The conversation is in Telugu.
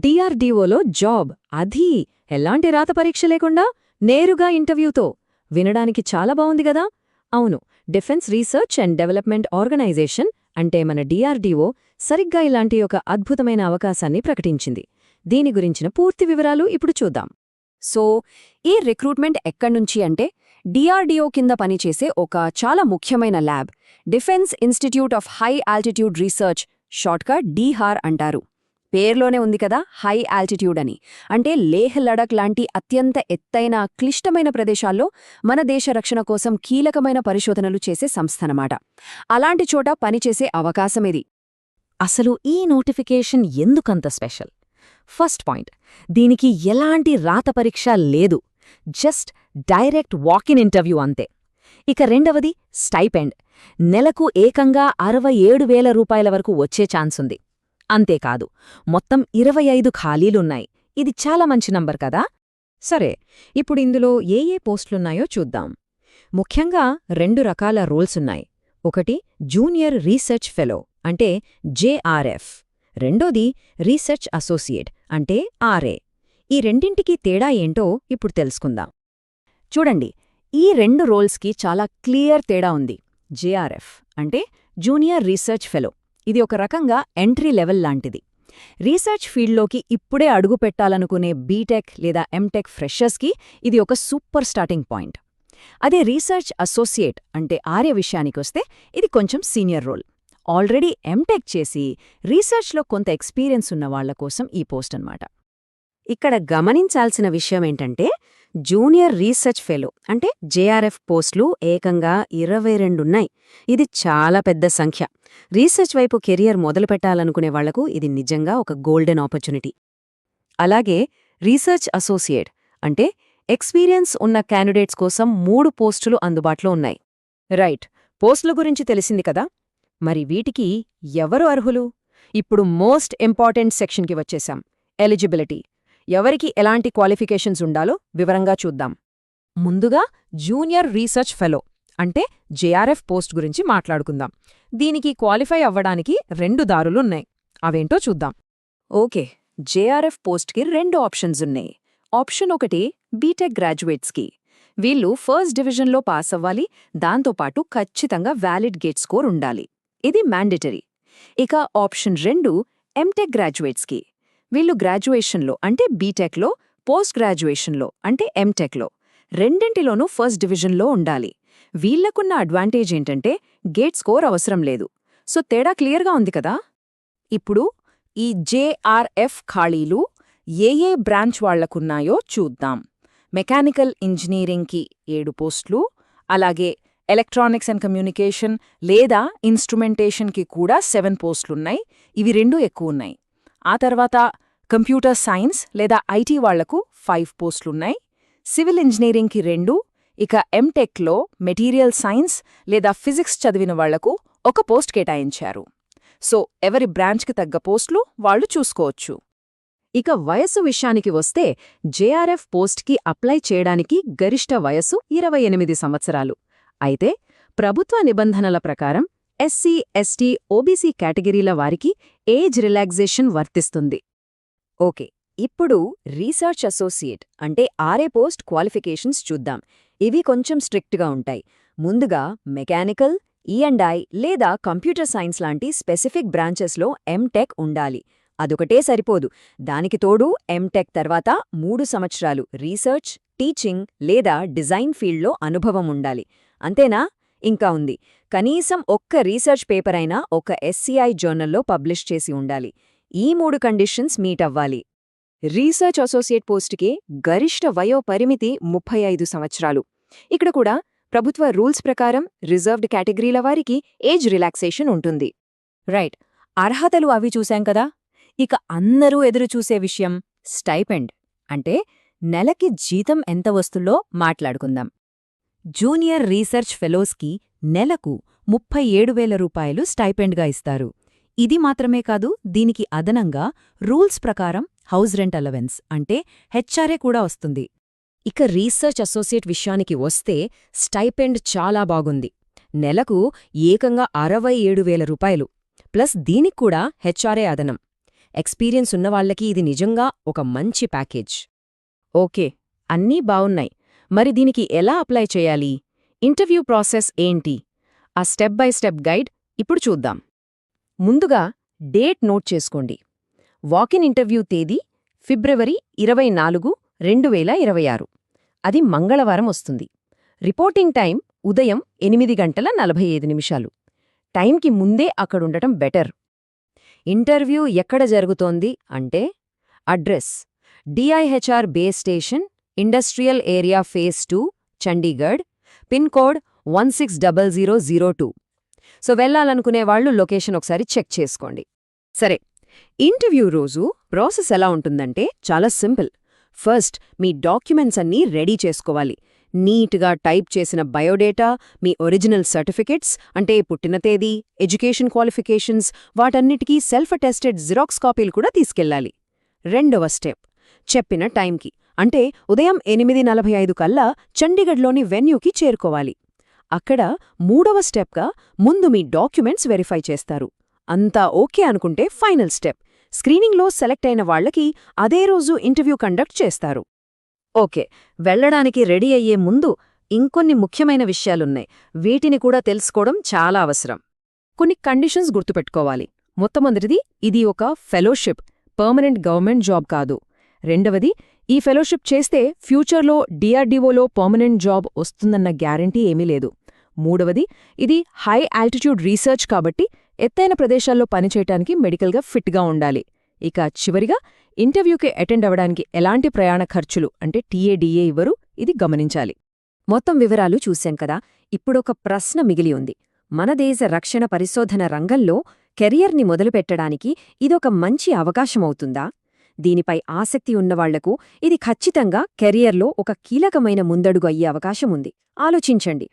డిఆర్డీఓలో జాబ్, అదీ ఎలాంటి రాత పరీక్ష లేకుండా నేరుగా ఇంటర్వ్యూతో. వినడానికి చాలా బావుంది గదా? అవును, defence research and development organisation అంటే మన డిఆర్డీఓ సరిగ్గా ఇలాంటి ఒక అద్భుతమైన అవకాశాన్ని ప్రకటించింది. దీని గురించిన పూర్తి వివరాలు ఇప్పుడు చూద్దాం. సో ఈ రిక్రూట్మెంట్ ఎక్కడ్నుంచి అంటే డిఆర్డీఓ కింద పనిచేసే ఒక చాలా ముఖ్యమైన lab, defence institute of high altitude research, shortcut DIHAR అంటారు. పేర్లోనే ఉంది కదా హై ఆల్టిట్యూడ్ అని. అంటే లేహ్ లడక్ లాంటి అత్యంత ఎత్తైన క్లిష్టమైన ప్రదేశాల్లో మన దేశ రక్షణ కోసం కీలకమైన పరిశోధనలు చేసే సంస్థనమాట. అలాంటి చోట పనిచేసే అవకాశమిది. అసలు ఈ నోటిఫికేషన్ ఎందుకంత స్పెషల్? ఫస్ట్ పాయింట్, దీనికి ఎలాంటి రాత పరీక్ష లేదు, జస్ట్ డైరెక్ట్ వాకిన్ ఇంటర్వ్యూ అంతే. ఇక రెండవది స్టైపెండ్, నెలకు ఏకంగా 67,000 రూపాయల వరకు వచ్చే ఛాన్సుంది. అంతేకాదు, మొత్తం 25 ఖాళీలున్నాయి. ఇది చాలా మంచి నంబర్ కదా? సరే, ఇప్పుడు ఇందులో ఏ పోస్టులున్నాయో చూద్దాం. ముఖ్యంగా 2 రకాల రోల్సున్నాయి. ఒకటి జూనియర్ రీసెర్చ్ ఫెలో అంటే జేఆర్ఎఫ్, రెండోది రీసెర్చ్ అసోసియేట్ అంటే ఆర్ఏ. ఈ రెండింటికీ తేడా ఏంటో ఇప్పుడు తెలుసుకుందాం. చూడండి, ఈ 2 రోల్స్కి చాలా క్లియర్ తేడా ఉంది. జేఆర్ఎఫ్ అంటే జూనియర్ రీసెర్చ్ ఫెలో. ఇది ఒక రకంగా ఎంట్రీ లెవెల్ లాంటిది. రీసెర్చ్ ఫీల్డ్లోకి ఇప్పుడే అడుగు పెట్టాలనుకునే బీటెక్ లేదా ఎంటెక్ ఫ్రెషర్స్కి ఇది ఒక సూపర్ స్టార్టింగ్ పాయింట్. అదే రీసెర్చ్ అసోసియేట్ అంటే ఆర్య విషయానికొస్తే ఇది కొంచెం సీనియర్ రోల్. ఆల్రెడీ ఎంటెక్ చేసి రీసెర్చ్లో కొంత ఎక్స్పీరియన్స్ ఉన్న వాళ్ల కోసం ఈ పోస్ట్ అన్నమాట. ఇక్కడ గమనించాల్సిన విషయమేంటంటే, జూనియర్ రీసెర్చ్ ఫెలో అంటే జేఆర్ఎఫ్ పోస్టులు ఏకంగా 22ఉన్నాయి. ఇది చాలా పెద్ద సంఖ్య. రీసెర్చ్ వైపు కెరియర్ మొదలుపెట్టాలనుకునే వాళ్లకు ఇది నిజంగా ఒక గోల్డెన్ ఆపర్చునిటీ. అలాగే రీసెర్చ్ అసోసియేట్ అంటే ఎక్స్పీరియన్స్ ఉన్న క్యాండిడేట్స్ కోసం 3 పోస్టులు అందుబాటులో ఉన్నాయి. రైట్, పోస్టుల గురించి తెలిసింది కదా. మరి వీటికి ఎవరు అర్హులు? ఇప్పుడు మోస్ట్ ఇంపార్టెంట్ సెక్షన్కి వచ్చేశాం, ఎలిజిబిలిటీ. ఎవరికి ఎలాంటి క్వాలిఫికేషన్స్ ఉండాలో వివరంగా చూద్దాం. ముందుగా జూనియర్ రీసెర్చ్ ఫెలో అంటే జేఆర్ఎఫ్ పోస్ట్ గురించి మాట్లాడుకుందాం. దీనికి క్వాలిఫై అవ్వడానికి 2 దారులున్నాయి. అవేంటో చూద్దాం. ఓకే, జేఆర్ఎఫ్ పోస్ట్కి 2 ఆప్షన్స్ ఉన్నాయి. ఆప్షన్ 1 బీటెక్ గ్రాడ్యుయేట్స్కి. వీళ్ళు ఫస్ట్ డివిజన్లో పాస్ అవ్వాలి, దాంతోపాటు ఖచ్చితంగా వ్యాలిడ్ గేట్ స్కోర్ ఉండాలి. ఇది మ్యాండేటరీ. ఇక ఆప్షన్ 2 ఎంటెక్ గ్రాడ్యుయేట్స్కి. వీళ్ళు గ్రాడ్యుయేషన్లో అంటే బీటెక్లో, పోస్ట్ గ్రాడ్యుయేషన్లో అంటే ఎంటెక్లో, రెండింటిలోనూ ఫస్ట్ డివిజన్లో ఉండాలి. వీళ్లకున్న అడ్వాంటేజ్ ఏంటంటే గేట్ స్కోర్ అవసరం లేదు. సో తేడా క్లియర్గా ఉంది కదా. ఇప్పుడు ఈ జేఆర్ఎఫ్ ఖాళీలు ఏ బ్రాంచ్ వాళ్లకున్నాయో చూద్దాం. మెకానికల్ ఇంజనీరింగ్కి 7 పోస్టులు, అలాగే ఎలక్ట్రానిక్స్ అండ్ కమ్యూనికేషన్ లేదా ఇన్స్ట్రుమెంటేషన్కి కూడా 7 పోస్టులున్నాయి. ఇవి 2 ఎక్కువున్నాయి. ఆ తర్వాత కంప్యూటర్ సైన్స్ లేదా ఐటీ వాళ్లకు 5 పోస్టులున్నాయి. సివిల్ ఇంజనీరింగ్కి 2, ఇక ఎంటెక్లో మెటీరియల్ సైన్స్ లేదా ఫిజిక్స్ చదివిన వాళ్లకు 1 పోస్ట్ కేటాయించారు. సో ఎవరి బ్రాంచ్కి తగ్గ పోస్టులు వాళ్లు చూసుకోవచ్చు. ఇక వయస్సు విషయానికి వస్తే జేఆర్ఎఫ్ పోస్ట్కి అప్లై చేయడానికి గరిష్ట వయస్సు 28 సంవత్సరాలు. అయితే ప్రభుత్వ నిబంధనల ప్రకారం ఎస్సీ, ఎస్టీ, ఓబీసీ కేటగిరీల వారికి ఏజ్ రిలాక్సేషన్ వర్తిస్తుంది. ఓకే, ఇప్పుడు రీసెర్చ్ అసోసియేట్ అంటే ఆర్ఏ పోస్ట్ క్వాలిఫికేషన్స్ చూద్దాం. ఇవి కొంచెం స్ట్రిక్ట్గా ఉంటాయి. ముందుగా మెకానికల్, ఈ&ఐ లేదా కంప్యూటర్ సైన్స్ లాంటి స్పెసిఫిక్ బ్రాంచెస్లో ఎంటెక్ ఉండాలి. అదొకటే సరిపోదు, దానికి తోడు ఎంటెక్ తర్వాత 3 సంవత్సరాలు రీసెర్చ్, టీచింగ్ లేదా డిజైన్ ఫీల్డ్లో అనుభవం ఉండాలి. అంతేనా? ఇంకా ఉంది, కనీసం ఒక్క రీసెర్చ్ పేపర్ అయినా ఒక ఎస్సీఐ జర్నల్లో పబ్లిష్ చేసి ఉండాలి. ఈ 3 కండిషన్స్ మీట్ అవ్వాలి. రీసెర్చ్ అసోసియేట్ పోస్టుకి గరిష్ట వయో పరిమితి 35 సంవత్సరాలు. ఇక్కడ కూడా ప్రభుత్వ రూల్స్ ప్రకారం రిజర్వ్డ్ కేటగిరీల వారికి ఏజ్ రిలాక్సేషన్ ఉంటుంది. రైట్, అర్హతలు అవి చూశాం కదా. ఇక అందరూ ఎదురుచూసే విషయం స్టైపెండ్ అంటే నెలకి జీతం ఎంత వస్తుందో మాట్లాడుకుందాం. జూనియర్ రీసెర్చ్ ఫెలోస్కి నెలకు 37,000 రూపాయలు స్టైపెండ్గా ఇస్తారు. ఇది మాత్రమే కాదు, దీనికి అదనంగా రూల్స్ ప్రకారం హౌస్ రెంట్ అలవెన్స్ అంటే హెచ్ఆర్ఏ కూడా వస్తుంది. ఇక రీసెర్చ్ అసోసియేట్ విషయానికి వస్తే స్టైపెండ్ చాలా బాగుంది. నెలకు ఏకంగా 67,000 రూపాయలు, ప్లస్ దీనిక్కూడా హెచ్ఆర్ఏ అదనం. ఎక్స్పీరియన్స్ ఉన్నవాళ్లకి ఇది నిజంగా ఒక మంచి ప్యాకేజ్. ఓకే, అన్నీ బావున్నాయి. మరి దీనికి ఎలా అప్లై చేయాలి? ఇంటర్వ్యూ ప్రాసెస్ ఏంటి? ఆ స్టెప్ బై స్టెప్ గైడ్ ఇప్పుడు చూద్దాం. ముందుగా డేట్ నోట్ చేసుకోండి. వాకిన్ ఇంటర్వ్యూ తేదీ ఫిబ్రవరి 24, 2026. అది మంగళవారం వస్తుంది. రిపోర్టింగ్ టైం ఉదయం 8:45. టైంకి ముందే అక్కడుండటం బెటర్. ఇంటర్వ్యూ ఎక్కడ జరుగుతోంది అంటే address DIHR base station, industrial area phase 2, Chandigarh, pin code 160002. So వెళ్లాలనుకునేవాళ్లు లొకేషన్ ఒకసారి చెక్ చేసుకోండి. సరే, ఇంటర్వ్యూ రోజు ప్రాసెస్ ఎలా ఉంటుందంటే చాలా సింపుల్. ఫస్ట్ మీ డాక్యుమెంట్స్ అన్నీ రెడీ చేసుకోవాలి. నీట్గా టైప్ చేసిన బయోడేటా, మీ ఒరిజినల్ సర్టిఫికెట్స్ అంటే పుట్టిన తేదీ, ఎడ్యుకేషన్ క్వాలిఫికేషన్స్, వాటన్నిటికీ సెల్ఫ్ అటెస్టెడ్ జిరాక్స్ కాపీలు కూడా తీసుకెళ్లాలి. రెండవ స్టెప్, చెప్పిన టైంకి అంటే ఉదయం 8:45 కల్లా చండీగఢ్లోని వెన్యూకి చేరుకోవాలి. అక్కడ మూడవ స్టెప్గా ముందు మీ డాక్యుమెంట్స్ వెరిఫై చేస్తారు. అంతా ఓకే అనుకుంటే ఫైనల్ స్టెప్, స్క్రీనింగ్లో సెలెక్ట్ అయిన వాళ్లకి అదే రోజు ఇంటర్వ్యూ కండక్ట్ చేస్తారు. ఓకే, వెళ్లడానికి రెడీ అయ్యే ముందు ఇంకొన్ని ముఖ్యమైన విషయాలున్నాయి. వీటిని కూడా తెలుసుకోవడం చాలా అవసరం. కొన్ని కండిషన్స్ గుర్తుపెట్టుకోవాలి. మొట్టమొదటిది, ఇది ఒక ఫెలోషిప్, పర్మనెంట్ గవర్నమెంట్ జాబ్ కాదు. రెండవది, ఈ ఫెలోషిప్ చేస్తే ఫ్యూచర్లో DRDOలో పర్మనెంట్ జాబ్ వస్తుందన్న గ్యారంటీ ఏమీ లేదు. మూడవది, ఇది హై ఆల్టిట్యూడ్ రీసెర్చ్ కాబట్టి ఎత్తైన ప్రదేశాల్లో పనిచేయటానికి మెడికల్గా ఫిట్గా ఉండాలి. ఇక చివరిగా, ఇంటర్వ్యూకి అటెండ్ అవ్వడానికి ఎలాంటి ప్రయాణ ఖర్చులు అంటే TADA ఇవ్వరు, ఇది గమనించాలి. మొత్తం వివరాలు చూశాం కదా. ఇప్పుడొక ప్రశ్న మిగిలి ఉంది. మన దేశ రక్షణ పరిశోధన రంగంలో కెరియర్ని మొదలుపెట్టడానికి ఇదొక మంచి అవకాశమవుతుందా? దీనిపై ఆసక్తి ఉన్నవాళ్లకు ఇది ఖచ్చితంగా కెరియర్లో ఒక కీలకమైన ముందడుగు అయ్యే అవకాశముంది. ఆలోచించండి.